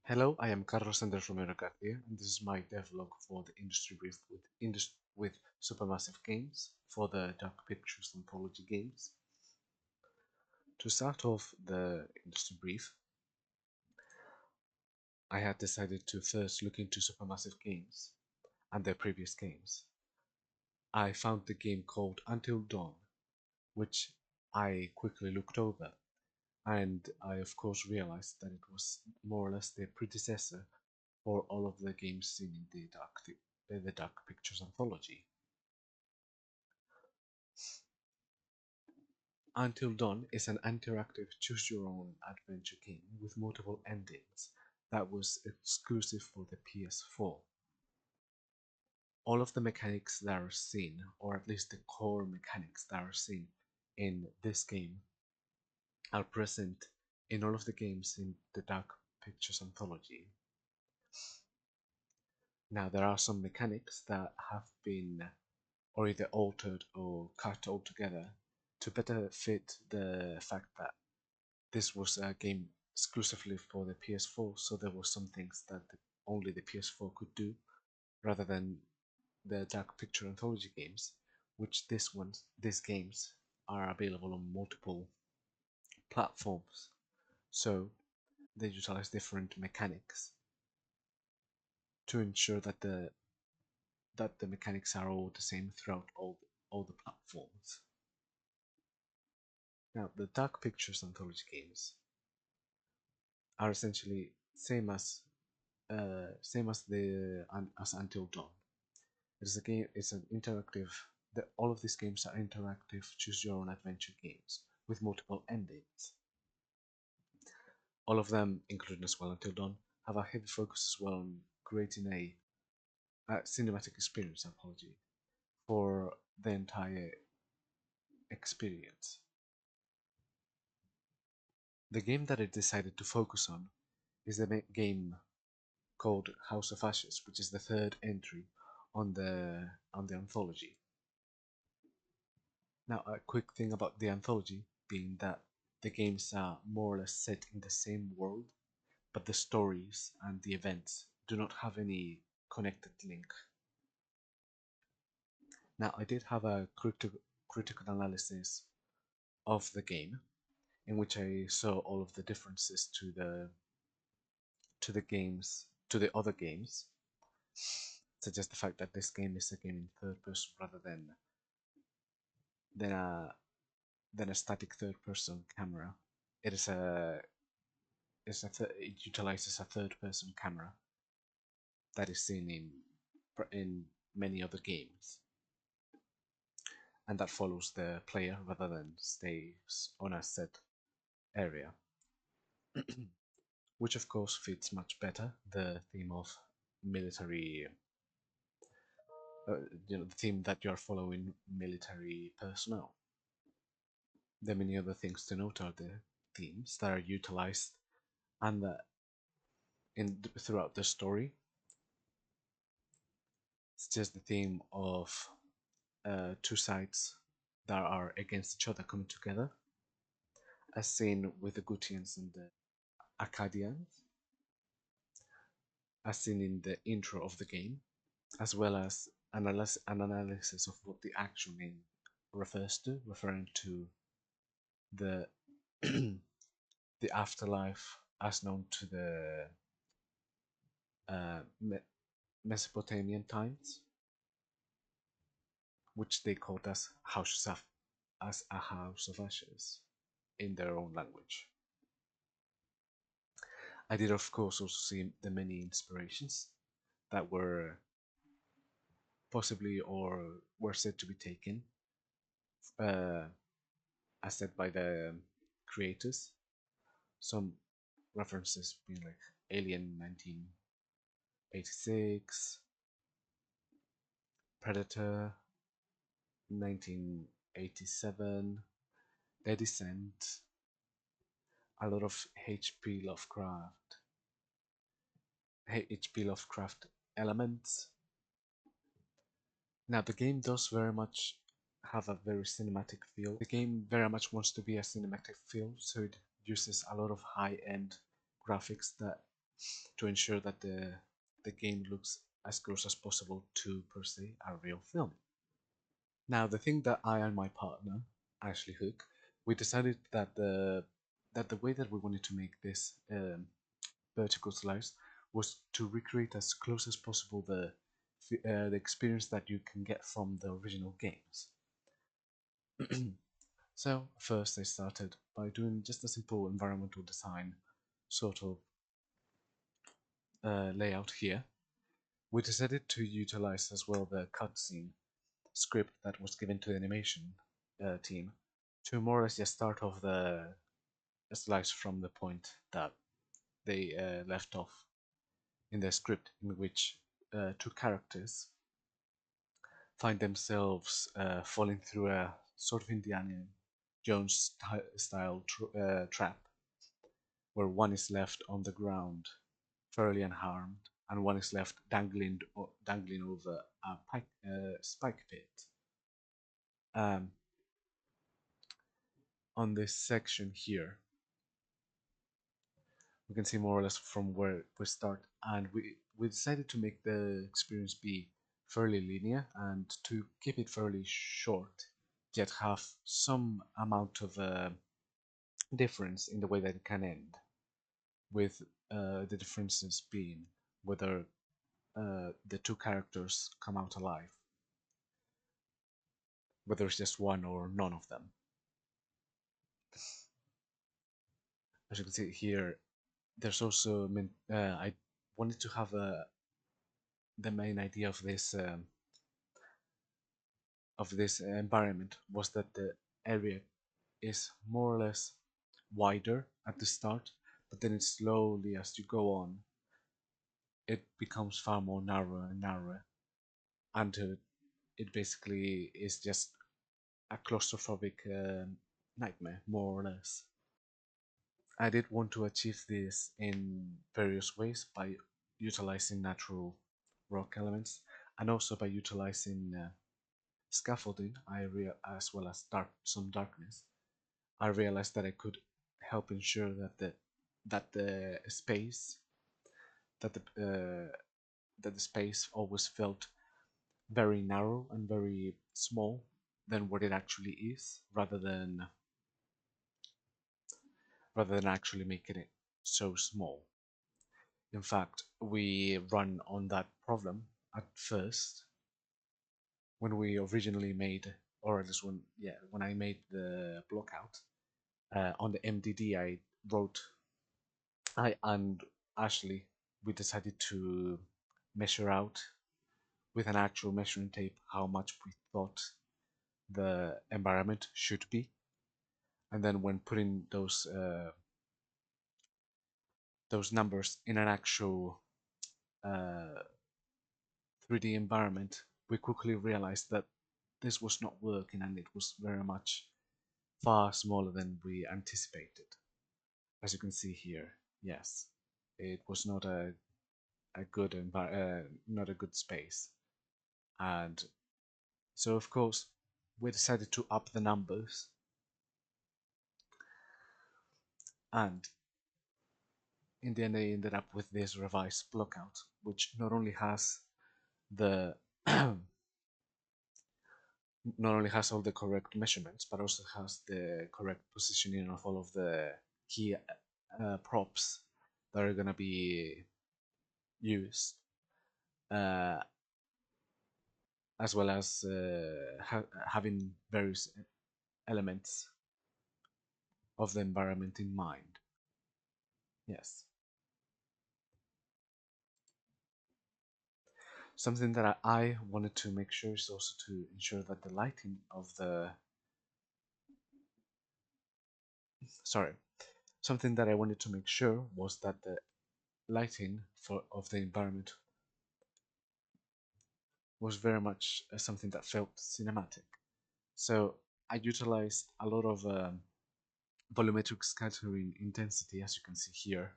Hello, I am Carlos Andres Romero Garcia, and this is my devlog for the industry brief with Supermassive Games for the Dark Pictures Anthology games. To start off the industry brief, I had decided to first look into Supermassive Games and their previous games. I found the game called Until Dawn, which I quickly looked over, and I of course realized that it was more or less their predecessor for all of the games seen in the Dark Pictures Anthology. Until Dawn is an interactive choose-your-own adventure game with multiple endings that was exclusive for the PS4. All of the mechanics that are seen, or at least the core mechanics that are seen in this game, are present in all of the games in the Dark Pictures Anthology. Now, there are some mechanics that have been or either altered or cut altogether to better fit the fact that this was a game exclusively for the PS4, so there were some things that only the PS4 could do, rather than the Dark Picture Anthology games, which these games are available on multiple platforms. So they utilize different mechanics to ensure that the mechanics are all the same throughout all the platforms. Now, the Dark Pictures Anthology games are essentially same as the as Until Dawn. It's a game. It's an interactive. All of these games are interactive, choose-your-own adventure games with multiple endings. All of them, including as well Until Dawn, have a heavy focus as well on creating a cinematic experience. Apology for the entire experience. The game that I decided to focus on is the game called House of Ashes, which is the third entry on the anthology. Now, a quick thing about the anthology being that the games are more or less set in the same world, but the stories and the events do not have any connected link. Now, I did have a critical analysis of the game, in which I saw all of the differences to the other games, such as the fact that this game is a game in third person rather than a than a static third person camera. It is a it utilizes a third person camera that is seen in many other games, and that follows the player rather than stays on a set area, which of course fits much better the theme of military, the theme that you are following military personnel. There are many other things to note are the themes that are utilized and throughout the story. It's just the theme of two sides that are against each other coming together, as seen with the Gutians and the Akkadians, as seen in the intro of the game, as well as an analysis of what the actual name refers to, referring to the the afterlife as known to the uh, Mesopotamian times, which they called as a house of ashes in their own language. I did of course also see the many inspirations that were possibly or were said to be taken, uh, as said by the creators. Some references being like Alien 1986, Predator 1987, The Descent, a lot of H.P. Lovecraft elements. Now the game does very much have a very cinematic feel. The game very much wants to be a cinematic feel, so it uses a lot of high-end graphics that to ensure that the game looks as close as possible to, per se, a real film. Now, the thing that I and my partner, Ashley Hook, we decided that the way that we wanted to make this vertical slice was to recreate as close as possible the experience that you can get from the original games. So first I started by doing just a simple environmental design sort of layout here. We decided to utilize as well the cutscene script that was given to the animation team to more or less just start off the slice from the point that they left off in the script, in which two characters find themselves falling through a sort of Indiana Jones style trap, where one is left on the ground fairly unharmed, and one is left dangling over a spike pit. Um, on this section here, we can see more or less from where we start, and we decided to make the experience be fairly linear and to keep it fairly short, yet have some amount of difference in the way that it can end, with the differences being whether the two characters come out alive, whether it's just one or none of them. As you can see here, there's also I wanted to have the main idea of this environment was that the area is more or less wider at the start, but then it slowly, as you go on, it becomes far more narrower and narrower until it basically is just a claustrophobic nightmare, more or less. I did want to achieve this in various ways by utilizing natural rock elements and also by utilizing scaffolding, as well as some darkness. I realized that I could help ensure that the space that the space always felt very narrow and very small than what it actually is, rather than actually making it so small. In fact, we run on that problem at first when we originally made, or at least when I made the block out on the MDD, I and Ashley, we decided to measure out with an actual measuring tape how much we thought the environment should be, and then when putting those numbers in an actual 3D environment, we quickly realized that this was not working and it was very much far smaller than we anticipated. As you can see here, yes, it was not a good not a good space, and so of course we decided to up the numbers, and in the end I ended up with this revised blockout, which not only has the not only has all the correct measurements, but also has the correct positioning of all of the key props that are going to be used, uh, as well as having various elements of the environment in mind. Yes. Something that I wanted to make sure is also to ensure that the lighting of the sorry, something that I wanted to make sure was that the lighting of the environment was very much something that felt cinematic. So I utilized a lot of volumetric scattering intensity, as you can see here,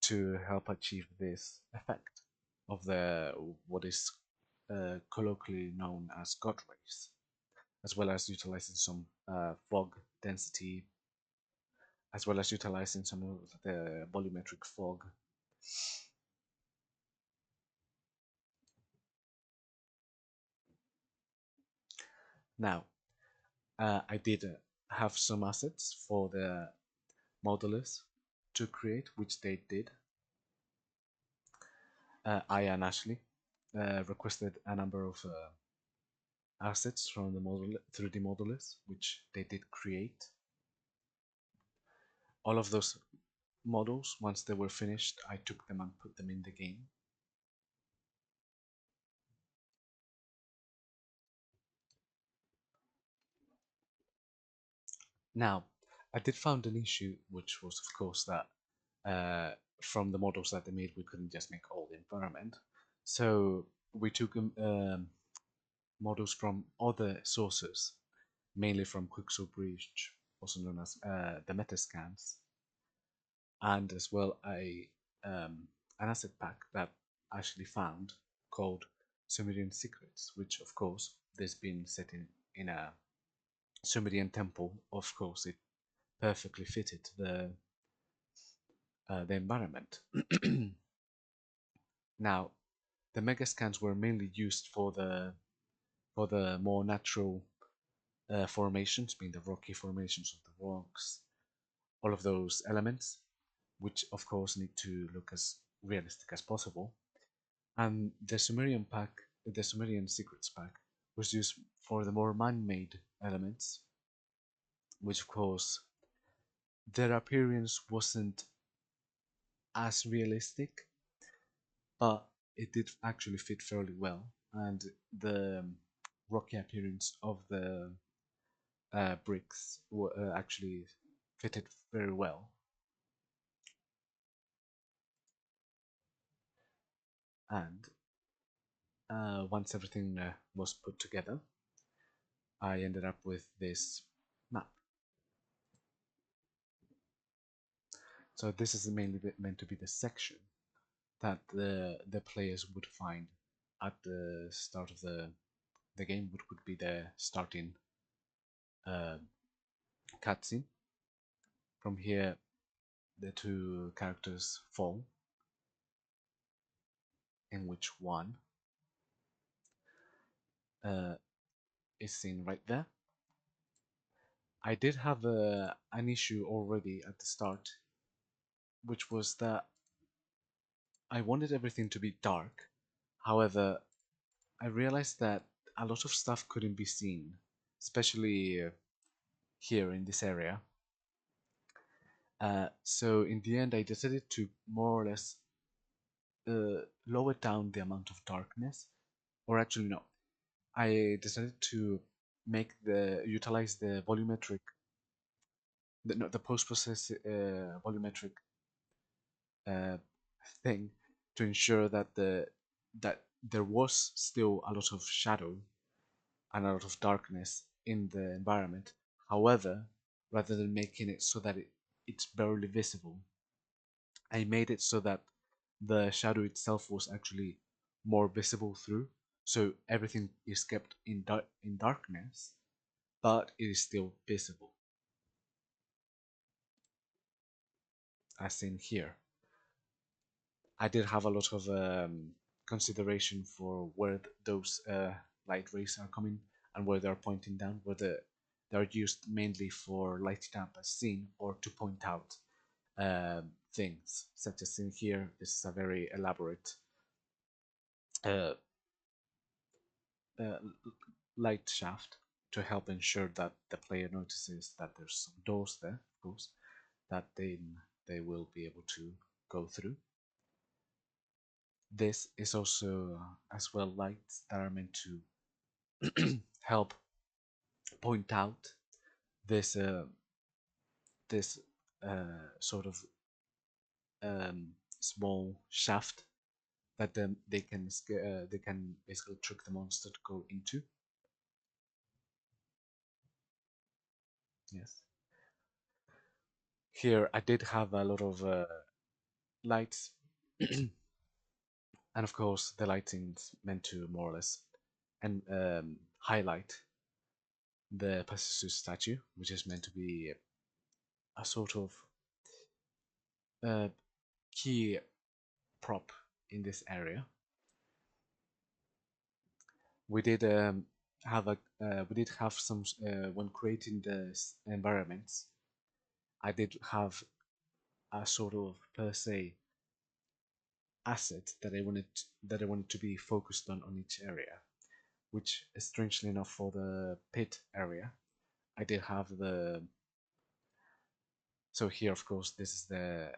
to help achieve this effect of the what is colloquially known as God rays, as well as utilizing some fog density, as well as utilizing some of the volumetric fog Now, I did have some assets for the modelers to create, which they did. I and Ashley requested a number of assets from the model 3D modelers, which they did create. All of those models, once they were finished, I took them and put them in the game. Now, I did find an issue, which was, of course, that from the models that they made, we couldn't just make all the environment. So we took models from other sources, mainly from Quixel Bridge, also known as the Metascans, and as well an asset pack that I actually found called Sumerian Secrets, which of course there's been set in a Sumerian temple. Of course, it perfectly fitted the environment. Now, the megascans were mainly used for the more natural formations, being the rocky formations of the rocks, all of those elements, which of course need to look as realistic as possible. And the Sumerian Secrets pack, was used for the more man-made elements, which of course their appearance wasn't as realistic, but it did actually fit fairly well, and the rocky appearance of the bricks actually fitted very well. And once everything was put together, I ended up with this map. So this is mainly meant to be the section that the players would find at the start of the game, which would be the starting uh, cutscene. From here, the two characters fall, in which one uh, is seen right there. I did have an issue already at the start, which was that I wanted everything to be dark. However, I realized that a lot of stuff couldn't be seen, especially here in this area. So in the end, I decided to more or less lower down the amount of darkness, or actually no, I decided to make the utilize the volumetric, no, the post-process volumetric uh, thing to ensure that that there was still a lot of shadow and a lot of darkness in the environment. However, rather than making it so that it's barely visible, I made it so that the shadow itself was actually more visible through. So everything is kept in darkness, but it is still visible, as in here. I did have a lot of consideration for where those light rays are coming and where they're pointing down, whether they're used mainly for lighting up a scene or to point out things, such as in here. This is a very elaborate uh, uh, light shaft to help ensure that the player notices that there's some doors there, of course, that they will be able to go through. This is also as well lights that are meant to help point out this this sort of small shaft that they can basically trick the monster to go into. Yes. Here I did have a lot of lights, and of course the lighting's meant to more or less and highlight the Pegasus statue, which is meant to be a sort of uh, key prop in this area. We did have some when creating the environments. I did have a sort of per se asset that I wanted to be focused on each area, which strangely enough for the pit area, I did have the so here of course this is the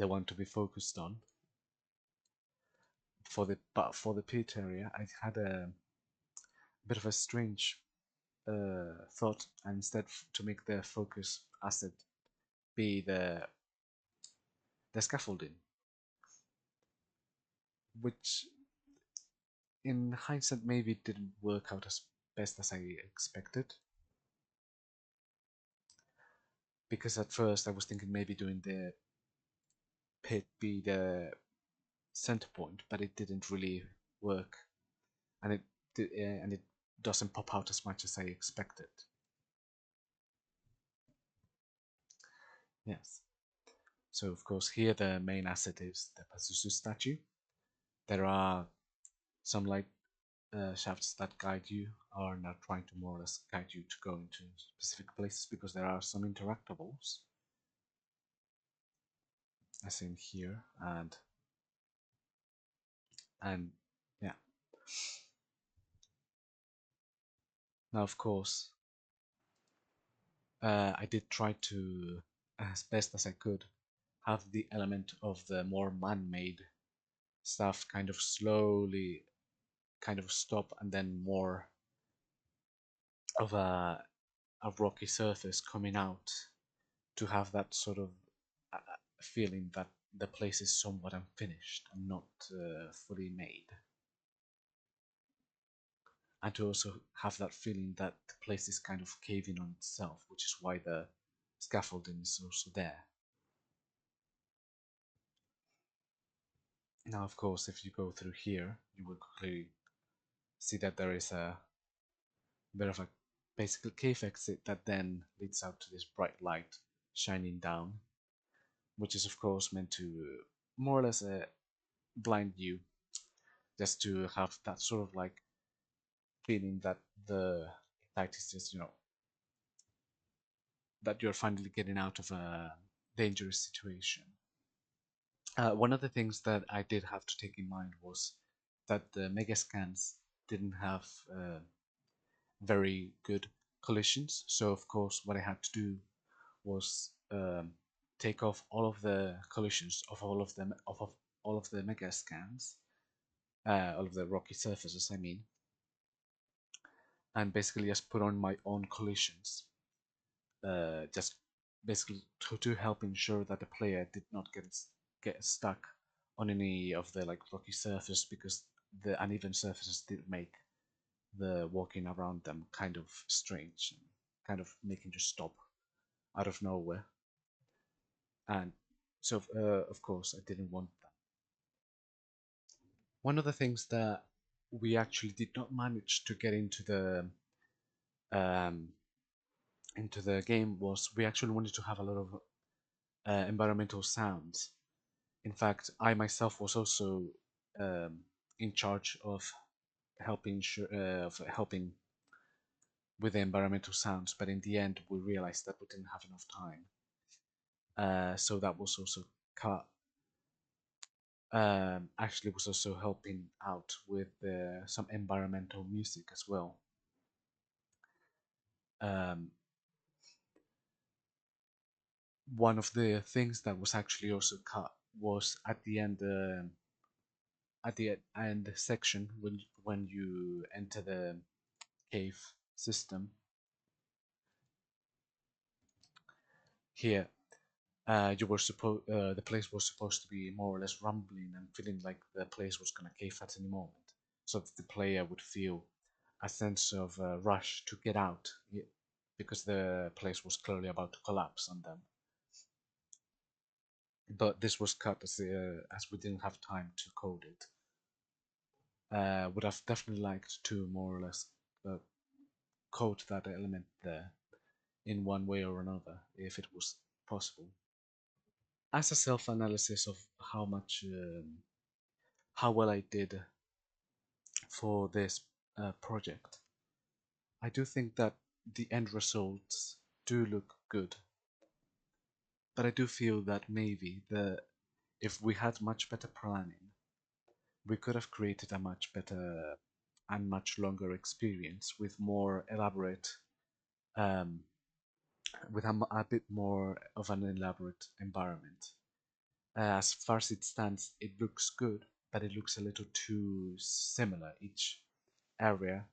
one to be focused on. For the pit area, I had a bit of a strange thought, and instead to make the focus asset be the scaffolding, which in hindsight maybe didn't work out as best as I expected. Because at first I was thinking maybe doing the pit be the center point, but it didn't really work, and it doesn't pop out as much as I expected. Yes. So of course here the main asset is the Pazuzu statue. There are some light shafts that guide you, or not trying to more or less guide you to go into specific places, because there are some interactables, as in here, and yeah. Now of course I did try to, as best as I could, have the element of the more man-made stuff kind of slowly kind of stop, and then more of a rocky surface coming out, to have that sort of feeling that the place is somewhat unfinished and not fully made, and to also have that feeling that the place is kind of caving on itself, which is why the scaffolding is also there. Now of course if you go through here, you will clearly see that there is a bit of a basic cave exit that then leads out to this bright light shining down, which is of course meant to more or less blind you, just to have that sort of like feeling that the light is just, that you're finally getting out of a dangerous situation. One of the things that I did have to take in mind was that the mega scans didn't have very good collisions. So of course what I had to do was take off all of the collisions of all of them of all of the mega scans, all of the rocky surfaces I mean, and basically just put on my own collisions, just basically to help ensure that the player did not get stuck on any of the like rocky surface, because the uneven surfaces did make the walking around them kind of strange, and kind of making you stop out of nowhere. And so of course I didn't want that. One of the things that we actually did not manage to get um, into the game was we actually wanted to have a lot of environmental sounds. In fact, I myself was also um, in charge of helping with the environmental sounds, but in the end we realized that we didn't have enough time. So that was also cut. Actually was also helping out with some environmental music as well. Um, One of the things that was actually also cut was at the end section, when you enter the cave system here. The place was supposed to be more or less rumbling and feeling like the place was gonna cave at any moment, so that the player would feel a sense of rush to get out, because the place was clearly about to collapse on them. But this was cut as we didn't have time to code it. Would have definitely liked to more or less uh, code that element there in one way or another if it was possible. As a self-analysis of how much how well I did for this project, I do think that the end results do look good, but I do feel that maybe the if we had much better planning, we could have created a much better and much longer experience with more elaborate, um, with a bit more of an elaborate environment. As far as it stands, it looks good, but it looks a little too similar. Each area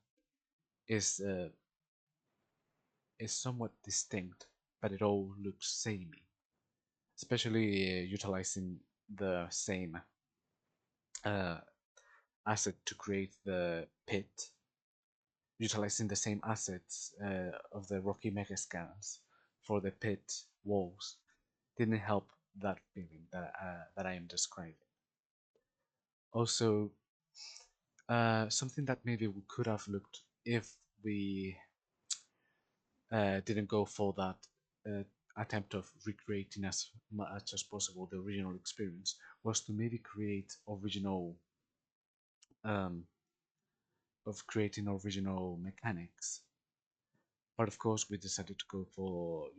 is uh, is somewhat distinct, but it all looks samey. Especially utilizing the same uh, asset to create the pit, utilizing the same assets of the Rocky Mega Scans for the pit walls didn't help that feeling that I am describing. Also, something that maybe we could have looked if we didn't go for that uh, attempt of recreating as much as possible the original experience was to maybe create original um, of creating original mechanics. But of course, we decided to go for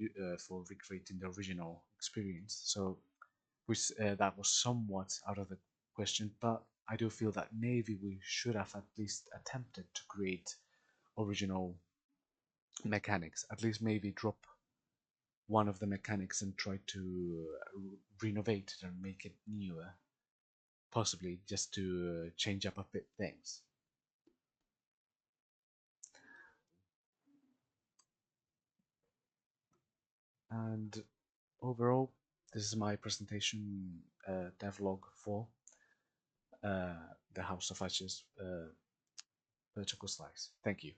recreating the original experience. So that was somewhat out of the question. But I do feel that maybe we should have at least attempted to create original mechanics. At least maybe drop one of the mechanics and try to renovate it and make it newer, possibly just to change up a bit things. And overall, this is my presentation devlog for the House of Ashes vertical slice. Thank you.